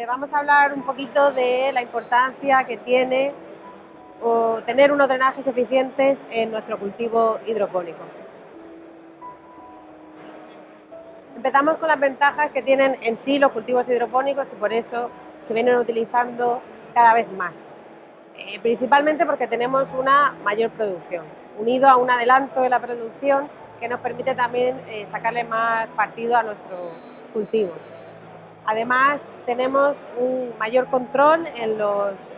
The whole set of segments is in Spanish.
Vamos a hablar un poquito de la importancia que tiene tener unos drenajes eficientes en nuestro cultivo hidropónico. Empezamos con las ventajas que tienen en sí los cultivos hidropónicos y por eso se vienen utilizando cada vez más. Principalmente porque tenemos una mayor producción, unido a un adelanto de la producción que nos permite también sacarle más partido a nuestro cultivo. Además, tenemos un mayor control en los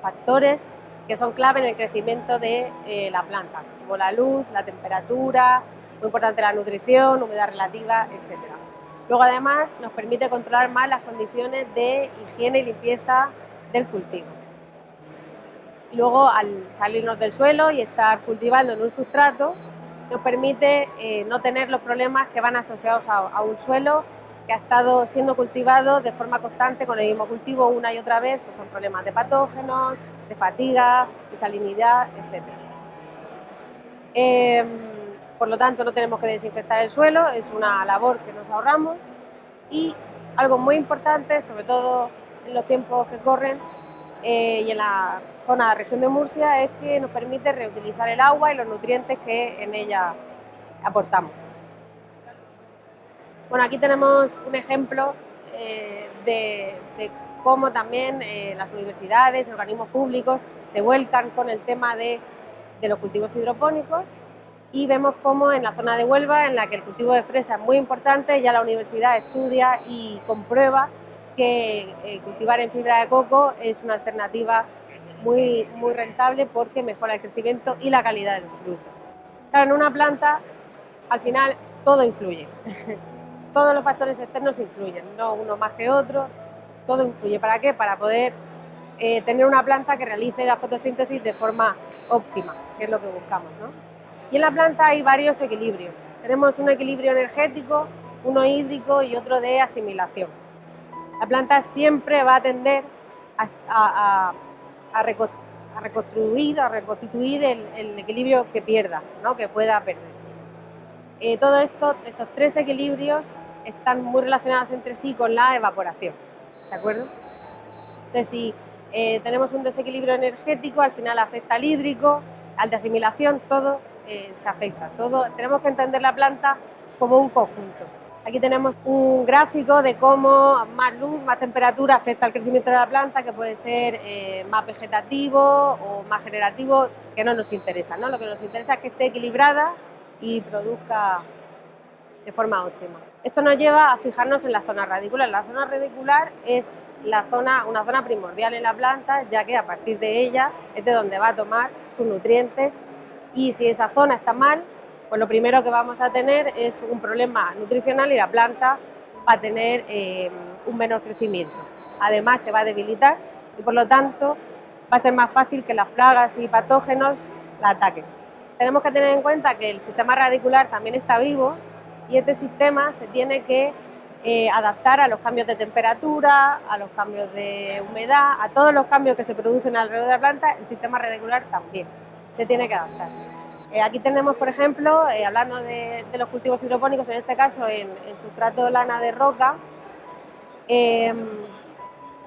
factores que son clave en el crecimiento de la planta, como la luz, la temperatura, muy importante la nutrición, humedad relativa, etc. Luego, además, nos permite controlar más las condiciones de higiene y limpieza del cultivo. Y luego, al salirnos del suelo y estar cultivando en un sustrato, nos permite no tener los problemas que van asociados a un suelo que ha estado siendo cultivado de forma constante con el mismo cultivo una y otra vez, que son problemas de patógenos, de fatiga, de salinidad, etc. Por lo tanto, no tenemos que desinfectar el suelo, es una labor que nos ahorramos. Y algo muy importante, sobre todo en los tiempos que corren y en la zona de la región de Murcia, es que nos permite reutilizar el agua y los nutrientes que en ella aportamos. Bueno, aquí tenemos un ejemplo de cómo también las universidades, organismos públicos se vuelcan con el tema de los cultivos hidropónicos y vemos cómo en la zona de Huelva, en la que el cultivo de fresa es muy importante, ya la universidad estudia y comprueba que cultivar en fibra de coco es una alternativa muy rentable porque mejora el crecimiento y la calidad del fruto. Claro, en una planta al final todo influye. Todos los factores externos influyen, no uno más que otro, todo influye. ¿Para qué? Para poder tener una planta que realice la fotosíntesis de forma óptima, que es lo que buscamos, ¿no? Y en la planta hay varios equilibrios. Tenemos un equilibrio energético, uno hídrico y otro de asimilación. La planta siempre va a tender a reconstituir el equilibrio que pierda, ¿no? Que pueda perder. Todo esto, estos tres equilibrios están muy relacionados entre sí con la evaporación, ¿de acuerdo? Entonces, si tenemos un desequilibrio energético, al final afecta al hídrico, al de asimilación, todo se afecta. Tenemos que entender la planta como un conjunto. Aquí tenemos un gráfico de cómo más luz, más temperatura afecta al crecimiento de la planta, que puede ser más vegetativo o más generativo, que no nos interesa, ¿no? Lo que nos interesa es que esté equilibrada y produzca de forma óptima. Esto nos lleva a fijarnos en la zona radicular. La zona radicular es una zona primordial en la planta, ya que a partir de ella es de donde va a tomar sus nutrientes, y si esa zona está mal, pues lo primero que vamos a tener es un problema nutricional y la planta va a tener un menor crecimiento. Además se va a debilitar y por lo tanto va a ser más fácil que las plagas y patógenos la ataquen. Tenemos que tener en cuenta que el sistema radicular también está vivo y este sistema se tiene que adaptar a los cambios de temperatura, a los cambios de humedad, a todos los cambios que se producen alrededor de la planta. El sistema radicular también se tiene que adaptar. Aquí tenemos, por ejemplo, hablando de los cultivos hidropónicos, en este caso en sustrato de lana de roca,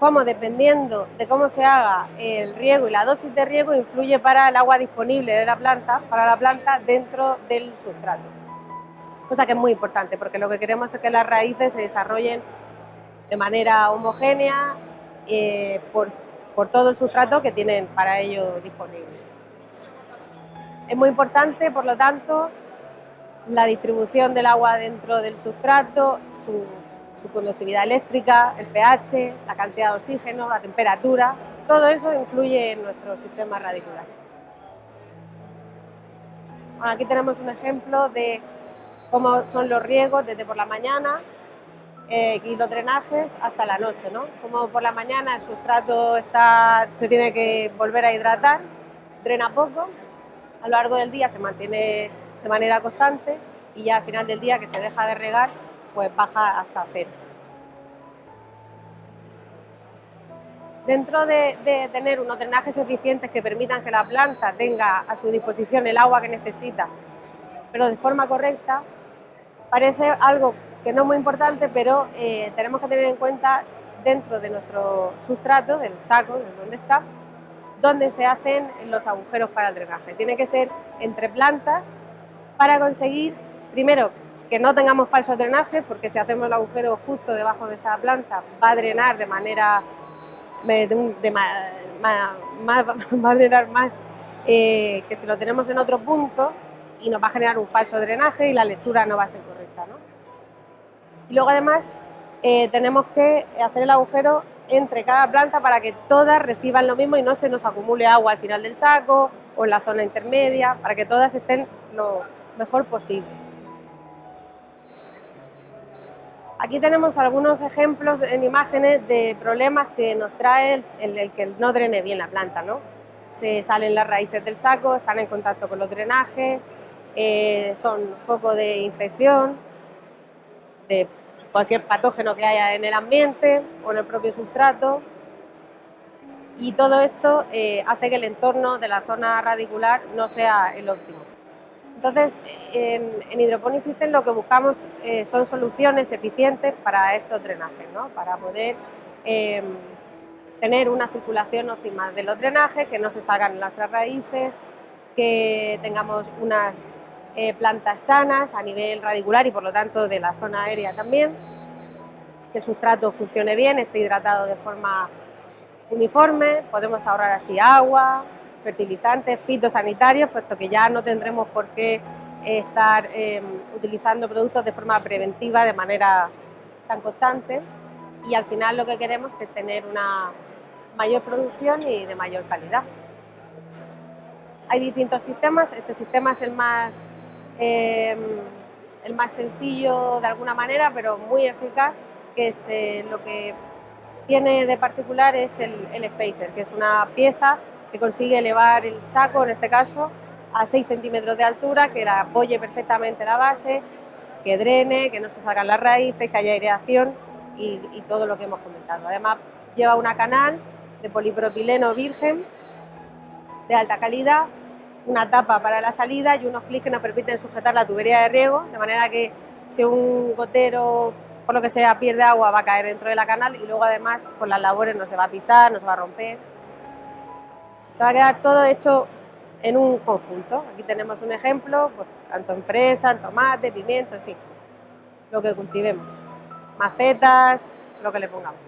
cómo dependiendo de cómo se haga el riego y la dosis de riego influye para el agua disponible de la planta, para la planta dentro del sustrato. Cosa que es muy importante porque lo que queremos es que las raíces se desarrollen de manera homogénea por todo el sustrato que tienen para ello disponible. Es muy importante, por lo tanto, la distribución del agua dentro del sustrato, su conductividad eléctrica, el pH, la cantidad de oxígeno, la temperatura, todo eso influye en nuestro sistema radicular. Bueno, aquí tenemos un ejemplo de cómo son los riegos desde por la mañana y los drenajes hasta la noche, ¿no? Como por la mañana el sustrato se tiene que volver a hidratar, drena poco, a lo largo del día se mantiene de manera constante y ya al final del día que se deja de regar, pues baja hasta cero. Dentro de tener unos drenajes eficientes que permitan que la planta tenga a su disposición el agua que necesita, pero de forma correcta, parece algo que no es muy importante, pero tenemos que tener en cuenta dentro de nuestro sustrato, del saco, de donde está, donde se hacen los agujeros para el drenaje. Tiene que ser entre plantas para conseguir, primero, que no tengamos falsos drenajes, porque si hacemos el agujero justo debajo de esta planta va a drenar de manera va a drenar más que si lo tenemos en otro punto y nos va a generar un falso drenaje y la lectura no va a ser correcta, ¿no? Y luego además tenemos que hacer el agujero entre cada planta para que todas reciban lo mismo y no se nos acumule agua al final del saco o en la zona intermedia, para que todas estén lo mejor posible. Aquí tenemos algunos ejemplos en imágenes de problemas que nos trae el que no drene bien la planta, ¿no? Se salen las raíces del saco, están en contacto con los drenajes, son foco de infección, de cualquier patógeno que haya en el ambiente o en el propio sustrato, y todo esto hace que el entorno de la zona radicular no sea el óptimo. Entonces, en Hydroponic System lo que buscamos son soluciones eficientes para estos drenajes, ¿no? Para poder tener una circulación óptima de los drenajes, que no se salgan nuestras raíces, que tengamos unas plantas sanas a nivel radicular y por lo tanto de la zona aérea también, que el sustrato funcione bien, esté hidratado de forma uniforme, podemos ahorrar así agua, fertilizantes, fitosanitarios, puesto que ya no tendremos por qué estar utilizando productos de forma preventiva de manera tan constante, y al final lo que queremos es tener una mayor producción y de mayor calidad. Hay distintos sistemas, este sistema es el más sencillo de alguna manera, pero muy eficaz, que es lo que tiene de particular es el spacer, que es una pieza que consigue elevar el saco, en este caso, a 6 centímetros de altura, que la apoye perfectamente la base, que drene, que no se salgan las raíces, que haya aireación y todo lo que hemos comentado. Además, lleva una canal de polipropileno virgen de alta calidad, una tapa para la salida y unos clics que nos permiten sujetar la tubería de riego, de manera que si un gotero, por lo que sea, pierde agua, va a caer dentro de la canal, y luego además con las labores no se va a pisar, no se va a romper. Se va a quedar todo hecho en un conjunto. Aquí tenemos un ejemplo, pues, tanto en fresa, en tomate, pimiento, en fin, lo que cultivemos, macetas, lo que le pongamos.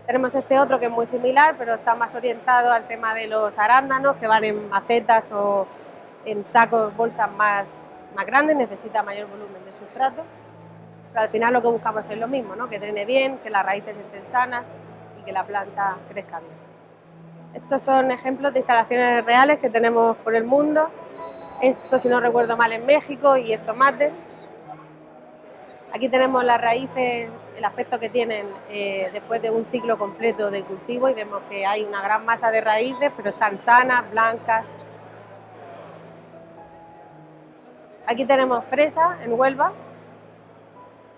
Tenemos este otro que es muy similar, pero está más orientado al tema de los arándanos, que van en macetas o en sacos, bolsas más grandes, necesita mayor volumen de sustrato, pero al final lo que buscamos es lo mismo, ¿no? Que drene bien, que las raíces estén sanas y que la planta crezca bien. Estos son ejemplos de instalaciones reales que tenemos por el mundo. Esto, si no recuerdo mal, en México, y es tomate. Aquí tenemos las raíces, el aspecto que tienen después de un ciclo completo de cultivo, y vemos que hay una gran masa de raíces, pero están sanas, blancas. Aquí tenemos fresa en Huelva,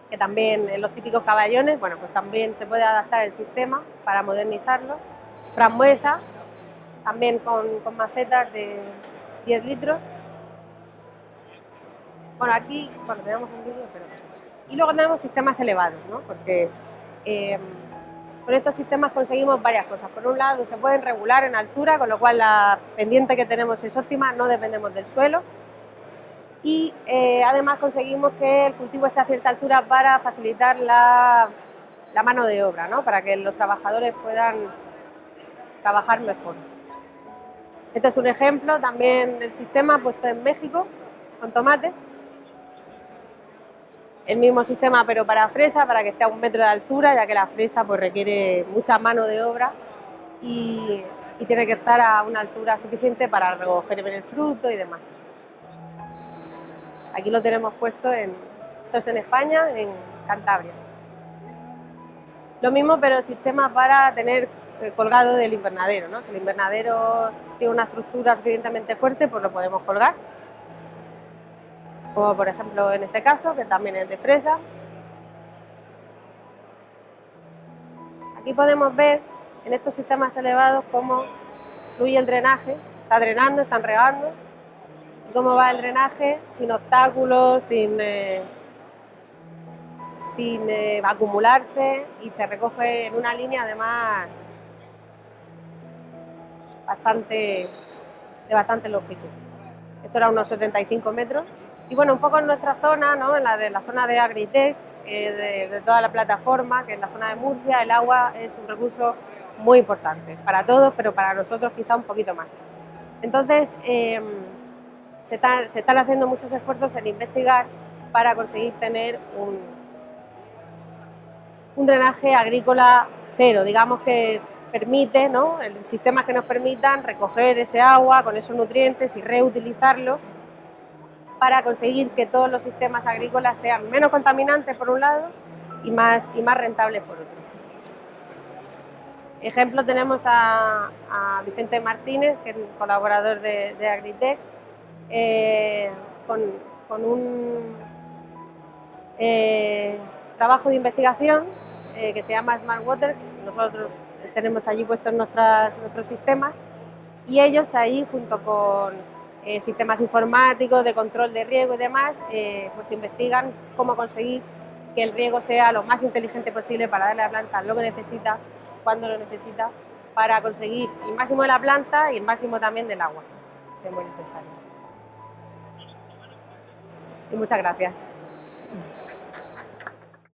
que también en los típicos caballones, bueno, pues también se puede adaptar el sistema para modernizarlo. Frambuesa, también con macetas de 10 litros. Bueno, aquí, tenemos un vídeo, pero... Y luego tenemos sistemas elevados, ¿no? Porque con estos sistemas conseguimos varias cosas. Por un lado, se pueden regular en altura, con lo cual la pendiente que tenemos es óptima, no dependemos del suelo. Y además conseguimos que el cultivo esté a cierta altura para facilitar la mano de obra, ¿no? Para que los trabajadores puedan trabajar mejor. Este es un ejemplo también del sistema puesto en México con tomate. El mismo sistema pero para fresa, para que esté a 1 metro de altura, ya que la fresa pues requiere mucha mano de obra y tiene que estar a una altura suficiente para recoger bien el fruto y demás. Aquí lo tenemos puesto esto es en España, en Cantabria. Lo mismo, pero sistema para tener colgado del invernadero, ¿no? Si el invernadero tiene una estructura suficientemente fuerte, pues lo podemos colgar. Como por ejemplo en este caso, que también es de fresa. Aquí podemos ver en estos sistemas elevados cómo fluye el drenaje, está drenando, están regando, cómo va el drenaje, sin obstáculos, sin acumularse, y se recoge en una línea además de bastante longitud. Esto era unos 75 metros. Y bueno, un poco en nuestra zona, ¿no? En la zona de Agritech, de toda la plataforma, que es la zona de Murcia, el agua es un recurso muy importante para todos, pero para nosotros quizá un poquito más. Entonces, se están haciendo muchos esfuerzos en investigar para conseguir tener un drenaje agrícola cero, digamos, que permite, ¿no? Sistemas que nos permitan recoger ese agua con esos nutrientes y reutilizarlos para conseguir que todos los sistemas agrícolas sean menos contaminantes por un lado y más rentables por otro. Ejemplo, tenemos a Vicente Martínez, que es un colaborador de Agritech, con un trabajo de investigación que se llama Smart Water. Nosotros tenemos allí puestos nuestros sistemas, y ellos ahí, junto con sistemas informáticos de control de riego y demás, pues investigan cómo conseguir que el riego sea lo más inteligente posible para darle a la planta lo que necesita, cuando lo necesita, para conseguir el máximo de la planta y el máximo también del agua, que es muy necesario. Y muchas gracias.